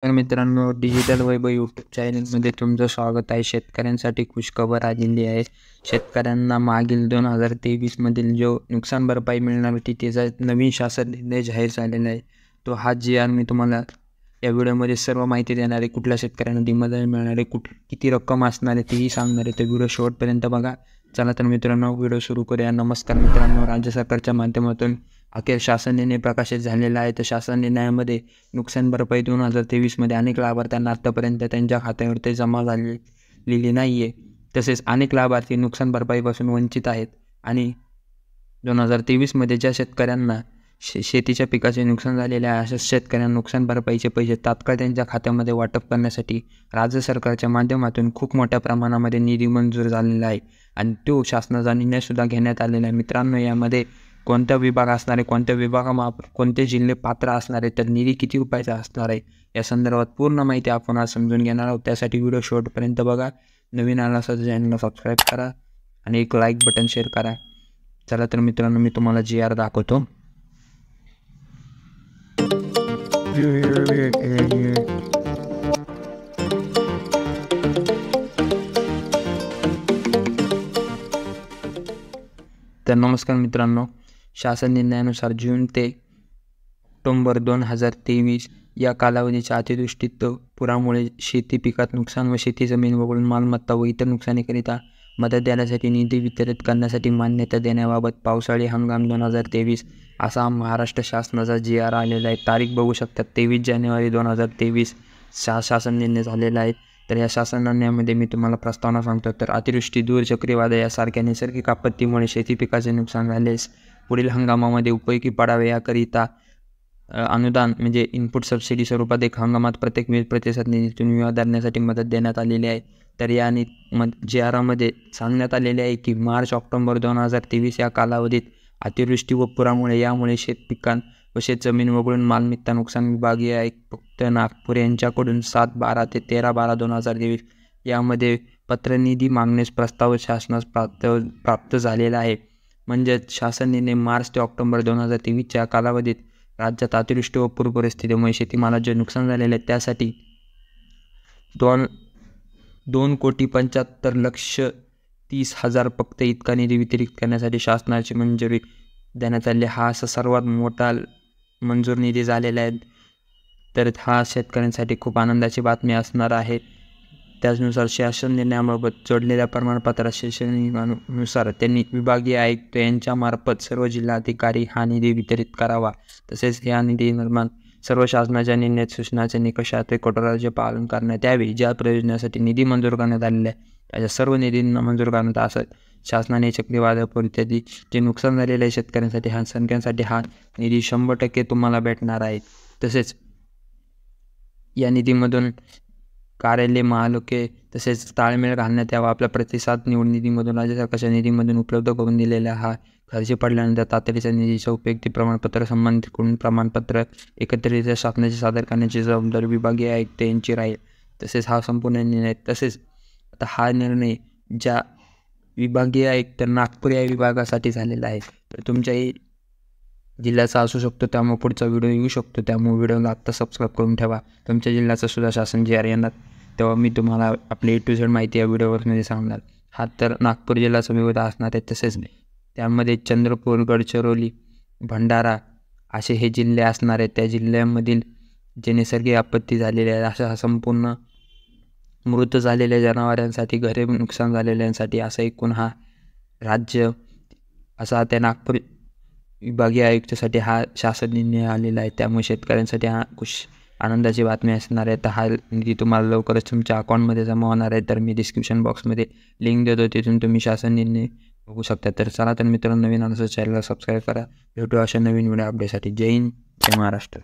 तर मित्रांनो, डिजिटल वैभव यूट्यूब चॅनलमध्ये तुमचं स्वागत आहे. शेतकऱ्यांसाठी खुशखबर आलेली आहे. शेतकऱ्यांना मागील 2023मधील जो नुकसान भरपाई मिळणार होती त्याचा नवीन शासन निर्णय जाहीर झालेला आहे. तो हा जी मी तुम्हाला या व्हिडिओमध्ये सर्व माहिती देणार आहे. कुठल्या शेतकऱ्यांना दिमत मिळणार आहे, किती रक्कम असणार आहे तेही सांगणार आहे. तर व्हिडिओ शेवटपर्यंत बघा. चला तर मित्रांनो, व्हिडिओ सुरू करूया. नमस्कार मित्रांनो, राज्य सरकारच्या माध्यमातून अखेर शासन निर्णय प्रकाशित झालेला आहे. तर शासन निर्णयामध्ये नुकसान भरपाई 2023मध्ये अनेक लाभार्थ्यांना आत्तापर्यंत त्यांच्या खात्यावरती जमा झालेली नाही आहे. तसेच अनेक लाभार्थी नुकसान भरपाईपासून वंचित आहेत. आणि 2023मध्ये ज्या शेतकऱ्यांना शेतीच्या पिकाचे नुकसान झालेले आहे अशा शेतकऱ्यांना नुकसान भरपाईचे पैसे तात्काळ त्यांच्या खात्यामध्ये वाटप करण्यासाठी राज्य सरकारच्या माध्यमातून खूप मोठ्या प्रमाणामध्ये निधी मंजूर झालेला आहे. आणि तो शासनाचा निर्णयसुद्धा घेण्यात आलेला आहे. मित्रांनो, यामध्ये कोणत्या विभाग असणार आहे, कोणत्या कोणते जिल्हे पात्र असणार आहे, तर निधी किती रुपयाचा असणार आहे, या संदर्भात पूर्ण माहिती आपण आज समजून घेणार आहोत. त्यासाठी व्हिडिओ शेवटपर्यंत बघा. नवीन आला असेल तर चॅनलला सबस्क्राईब करा आणि एक लाईक बटन शेअर करा. चला तर मित्रांनो, मी तुम्हाला GR दाखवतो. तर नमस्कार मित्रांनो, शासन निर्णयानुसार जून ते ऑक्टोबर 2023 या कालावधीच्या अतिवृष्टीत पुरामुळे शेती पिकात नुकसान व शेती जमीन वगळून मालमत्ता व इतर नुकसानीकरिता मदत देण्यासाठी निधी वितरित करण्यासाठी मान्यता देण्याबाबत पावसाळी हंगाम 2023 असा महाराष्ट्र शासनाचा GR आलेला आहे. तारीख बघू शकतात, 23 जानेवारी 2023 शासन निर्णय झालेला आहे. तर या शासन निर्णयामध्ये मी तुम्हाला प्रस्तावना सांगतो. तर अतिवृष्टी, दूर चक्रीवादळ यासारख्या नैसर्गिक आपत्तीमुळे शेती पिकाचे नुकसान झाल्यास पुढील हंगामामध्ये उपयोगी पडावे याकरिता अनुदान म्हणजे इनपुट सबसिडी स्वरूपात एक हंगामात प्रत्येक वीज प्रतिसाद निधीतून विमा धरण्यासाठी मदत देण्यात आलेली आहे. तर या GRमध्ये सांगण्यात आलेले आहे की मार्च-ऑक्टोबर 2023 या कालावधीत अतिवृष्टी व पुरामुळे यामुळे शेतपिकां व शेतजमीन वगळून मालमत्ता नुकसान विभागीय आयुक्त नागपूर यांच्याकडून 7/12 ते 13/12/2023 यामध्ये पत्रनिधी मागण्यास प्रस्ताव शासनास प्राप्त झालेला आहे. म्हणजेच शासन निर्णय मार्च ते ऑक्टोबर 2023च्या कालावधीत राज्यात अतिवृष्टी व पूर परिस्थितीमुळे शेतीमालात जे नुकसान झालेले आहे त्यासाठी 2,75,30,000 फक्त इतका निधी वितरित करण्यासाठी शासनाची मंजुरी देण्यात आली. हा असा सर्वात मोठा मंजूर निधी झालेला आहे. तर हा शेतकऱ्यांसाठी खूप आनंदाची बातमी असणार आहे. त्यानुसार शासन निर्णयाबाबत जोडलेल्या प्रमाणपत्रानुसार त्यांनी विभागीय आयुक्त यांच्यामार्फत सर्व जिल्हाधिकारी हा निधी वितरित करावा. तसेच या निधी निर्माण सर्व शासनाच्या निर्णय सूचनाच्या निकषात कठोर पालन करण्यात यावे. ज्या प्रयोजनासाठी निधी मंजूर करण्यात आलेला आहे त्याच्या सर्व निधींना मंजूर करण्यात असत. शासनाने चक्रीवादळ, पूर इत्यादी जे नुकसान झालेले आहे शेतकऱ्यांसाठी संख्यांसाठी हा निधी 100% तुम्हाला भेटणार आहे. तसेच या निधीमधून कार्यालय, महालोके तसेच ताळमेळ घालण्यात यावा. आपला प्रतिसाद निवड निधीमधून राज्य सरकारच्या निधीमधून उपलब्ध करून दिलेला हा खर्च पडल्यानंतर तातडीच्या निधीच्या उपयुक्ती प्रमाणपत्र संबंधितकडून प्रमाणपत्र एकत्रित शासनाचे सादर करण्याची जबाबदारी विभागीय आयुक्त यांची राहील. तसेच हा संपूर्ण निर्णय आता हा निर्णय ज्या विभागीय आयुक्त नागपूर या विभागासाठी झालेला आहे. तर तुमच्याही जिल्ह्याचा असू शकतो, त्यामुळे पुढचा व्हिडिओ येऊ शकतो. त्यामुळे व्हिडिओला आत्ता सबस्क्राईब करून ठेवा. तुमच्या जिल्ह्याचं सुद्धा शासन GR येणार तेव्हा मी तुम्हाला आपली A to Z माहिती या व्हिडिओवरमध्ये सांगणार. हा तर नागपूर जिल्ह्याचा विभाग असणार आहे. तसेच त्यामध्ये चंद्रपूर, गडचिरोली, भंडारा असे हे जिल्हे असणार आहेत. त्या जिल्ह्यामधील जे नैसर्गिक आपत्ती झालेले आहे अशा संपूर्ण मृत झालेल्या जनावरांसाठी, घरे नुकसान झालेल्यांसाठी असा एकूण हा राज्य असा त्या नागपूर विभागीय आयुक्तासाठी हा शासन निर्णय आलेला आहे. त्यामुळे शेतकऱ्यांसाठी हा आनंदाची बातमी असणार आहे. तर हा निधी तुम्हाला लवकरच तुमच्या अकाउंटमध्ये जमा होणार आहे. तर मी डिस्क्रिप्शन बॉक्समध्ये लिंक देतो, तिथून तुम्ही शासन निर्णय बघू शकता. तर चला तर मित्रांनो, नवीन आलं चॅनलला सबस्क्राईब करा. भेटू अशा नवीन व्हिडिओ अपडेटसाठी. जय हिंद, जय महाराष्ट्र.